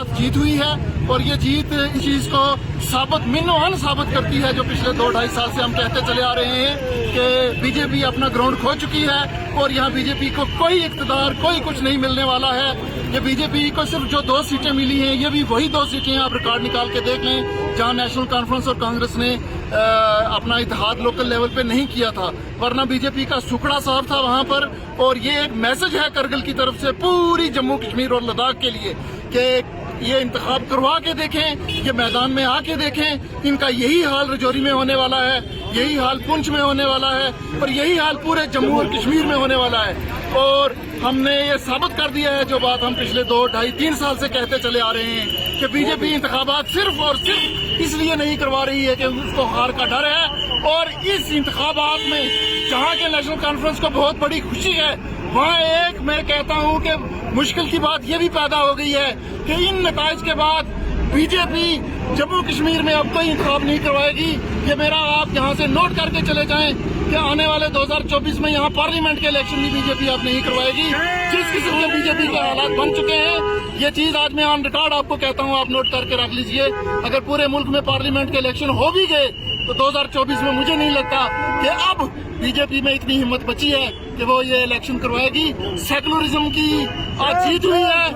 जीत हुई है और ये जीत इस चीज को साबित करती है जो पिछले 2-2.5 साल से हम कहते चले आ रहे हैं कि बीजेपी अपना ग्राउंड खो चुकी है और यहाँ बीजेपी को कोई इक़्तिदार कोई कुछ नहीं मिलने वाला है। ये बीजेपी को सिर्फ जो 2 सीटें मिली हैं ये भी वही 2 सीटें हैं, आप रिकॉर्ड निकाल के देख लें, जहाँ नेशनल कॉन्फ्रेंस और कांग्रेस ने अपना इत्तेहाद लोकल लेवल पे नहीं किया था, वरना बीजेपी का सुखड़ा साफ था वहाँ पर। और ये एक मैसेज है करगिल की तरफ से पूरी जम्मू कश्मीर और लद्दाख के लिए कि ये इंतखाब करवा के देखें, ये मैदान में आके देखें, इनका यही हाल रजौरी में होने वाला है, यही हाल पुंछ में होने वाला है और यही हाल पूरे जम्मू और कश्मीर में होने वाला है। और हमने ये साबित कर दिया है जो बात हम पिछले 2-2.5-3 साल से कहते चले आ रहे हैं कि बीजेपी इंतखाबात सिर्फ और सिर्फ इसलिए नहीं करवा रही है कि उसको हार का डर है। और इस इंतखाबात में जहाँ के नेशनल कॉन्फ्रेंस को बहुत बड़ी खुशी है, वहाँ एक मैं कहता हूँ कि मुश्किल की बात ये भी पैदा हो गई है कि इन नताइज के बाद बीजेपी जम्मू कश्मीर में अब कोई इंतखाब नहीं करवाएगी। ये मेरा आप यहाँ से नोट करके चले जाएं कि आने वाले 2024 में यहाँ पार्लियामेंट के इलेक्शन भी बीजेपी अब नहीं करवाएगी। जिस किस्म के बीजेपी के हालात बन चुके हैं, ये चीज आज मैं ऑन रिकॉर्ड आपको कहता हूँ, आप नोट करके रख लीजिए। अगर पूरे मुल्क में पार्लियामेंट के इलेक्शन हो भी गए तो 2024 में मुझे नहीं लगता कि अब बीजेपी में इतनी हिम्मत बची है कि वो ये इलेक्शन करवाएगी। सेकुलरिज्म की आज जीत हुई है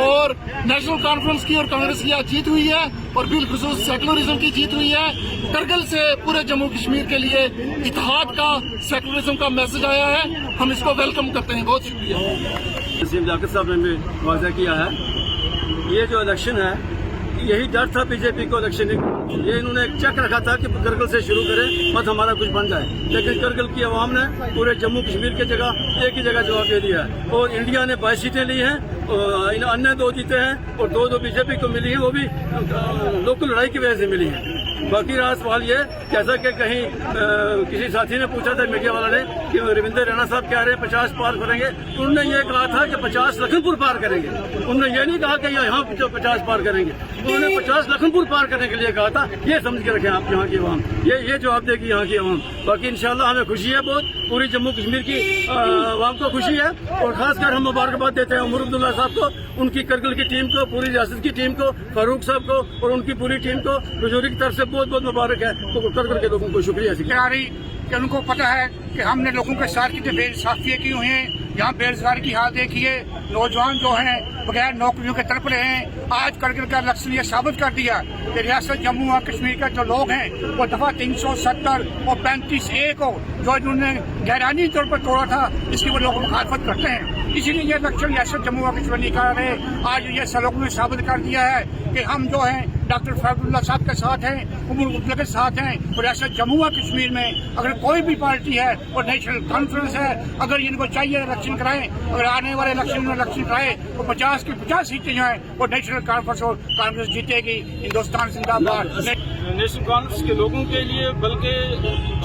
और नेशनल कॉन्फ्रेंस की और कांग्रेस की आज जीत हुई है और बिलखुसूस सेकुलरिज्म की जीत हुई है। करगिल से पूरे जम्मू कश्मीर के लिए इत्तेहाद का, सेकुलरिज्म का मैसेज आया है, हम इसको वेलकम करते हैं। बहुत शुक्रिया। नसीम जाकिर साहब ने भी वाज़ा किया है, ये जो इलेक्शन है यही डर था बीजेपी को इलेक्शन, ये इन्होंने एक चेक रखा था कि करगिल से शुरू करें मत हमारा कुछ बन जाए, लेकिन करगिल की आवाम ने पूरे जम्मू कश्मीर की जगह एक ही जगह जवाब दे दिया है। और इंडिया ने 22 सीटें ली हैं, अन्य 2 जीते हैं और 2 बीजेपी को मिली हैं, वो भी लोकल लड़ाई की वजह से मिली हैं। बाकी रहा सवाल ये, जैसा कि कहीं किसी साथी ने पूछा था मीडिया वाला ने कि रविंद्र रैना साहब कह रहे हैं 50 पार करेंगे, तो उन्होंने ये कहा था कि 50 लखनपुर पार करेंगे। उन्होंने ये नहीं कहा कि यहाँ 50 पार करेंगे, उन्होंने 50 लखनपुर पार करने के लिए कहा था। ये समझ के रखें आप यहाँ की आवाम, ये जवाब देगी यहाँ की आवाम। बाकी इंशाल्लाह हमें खुशी है बहुत, पूरी जम्मू कश्मीर की आवाम को खुशी है और खासकर हम मुबारकबाद देते हैं उमर अब्दुल्ला साहब को, उनकी करगिल की टीम को, पूरी रियासत की टीम को, फारूक साहब को और उनकी पूरी टीम को रजौरी की तरफ से बहुत बहुत मुबारक है। तो करगिल के लोगों को शुक्रिया कि उनको पता है कि हमने लोगों के साथ की बेइंसाफियाँ की हुई हैं। यहाँ बेरोजगारी की हालत देखिए, नौजवान जो हैं बगैर नौकरियों के तड़प रहे हैं। आज करगिल का इलेक्शन ये साबित कर दिया कि रियासत जम्मू और कश्मीर का जो लोग हैं वो दफा 370 और 35A को जो इन्होंने गैरानी तौर पर तोड़ा था, इसकी वो लोग मुखालफत करते हैं। इसीलिए ये इलेक्शन रियासत जम्मू और कश्मीर निकाल रहे। आज ये लोगों ने साबित कर दिया है कि हम जो हैं डॉक्टर फैजुल्लाह साहब के साथ हैं, उमर अब्दुल्ला के साथ हैं। और रियासत जम्मू और कश्मीर में अगर कोई भी पार्टी है और नेशनल कॉन्फ्रेंस है, अगर इनको चाहिए इलेक्शन कराएं, अगर आने वाले इलेक्शन में इलेक्शन कराएं तो 50 की 50 सीटें जो हैं वो नेशनल कॉन्फ्रेंस और कांग्रेस जीतेगी। हिंदुस्तान जिंदाबाद। नेशनल कॉन्फ्रेंस के लोगों के लिए बल्कि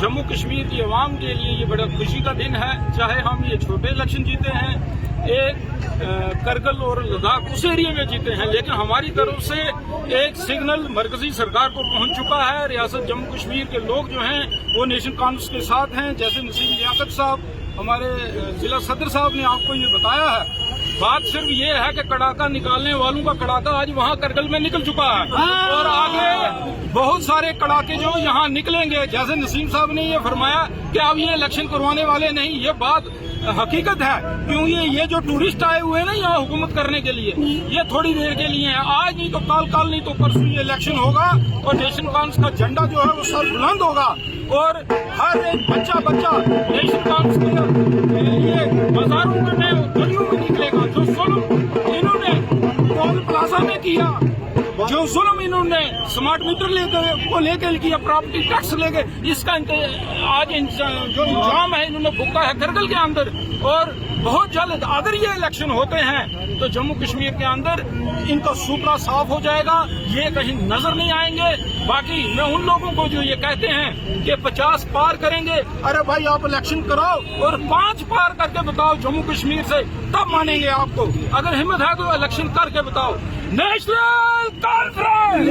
जम्मू कश्मीर की आवाम के लिए ये बड़ा खुशी का दिन है। चाहे हम ये छोटे इलेक्शन जीते हैं, एक करगिल और लद्दाख उस एरिया में जीते हैं, लेकिन हमारी तरफ से एक सिग्नल मरकजी सरकार को पहुंच चुका है। रियासत जम्मू कश्मीर के लोग जो हैं वो नेशनल कॉन्फ्रेंस के साथ हैं। जैसे नसीम लियाकत साहब, हमारे जिला सदर साहब ने आपको ये बताया है। बात सिर्फ ये है कि कड़ाका निकालने वालों का कड़ाका आज वहाँ करगिल में निकल चुका है और आगे बहुत सारे कड़ाके जो यहाँ निकलेंगे। जैसे नसीम साहब ने ये फरमाया कि अब ये इलेक्शन करवाने वाले नहीं, ये बात हकीकत है। क्यों ये जो टूरिस्ट आए हुए हैं ना यहाँ हुकूमत करने के लिए, ये थोड़ी देर के लिए है। आज नहीं तो कल नहीं तो परसों ये इलेक्शन होगा और नेशनल कॉन्फ्रेंस का झंडा जो है वो सर बुलंद होगा और हर एक बच्चा नेशनल कॉन्फ्रेंस के लिए बाजारों में गलियों में निकलेगा। जो जुल्म इन्होंने टोल प्लाजा में किया, जो जुल्म इन्होंने स्मार्ट मीटर लेकर किया, प्रॉपर्टी टैक्स लेके, इसका आज जो इंतजाम है इन्होंने भुगता है करगिल के अंदर। और बहुत जल्द अगर ये इलेक्शन होते हैं तो जम्मू कश्मीर के अंदर इनका सुपड़ा साफ हो जाएगा, ये कहीं नजर नहीं आएंगे। बाकी मैं उन लोगों को जो ये कहते हैं कि 50 पार करेंगे, अरे भाई आप इलेक्शन कराओ और 5 पार करके बताओ जम्मू कश्मीर से, तब मानेंगे आपको। अगर हिम्मत है तो इलेक्शन करके बताओ। National conference.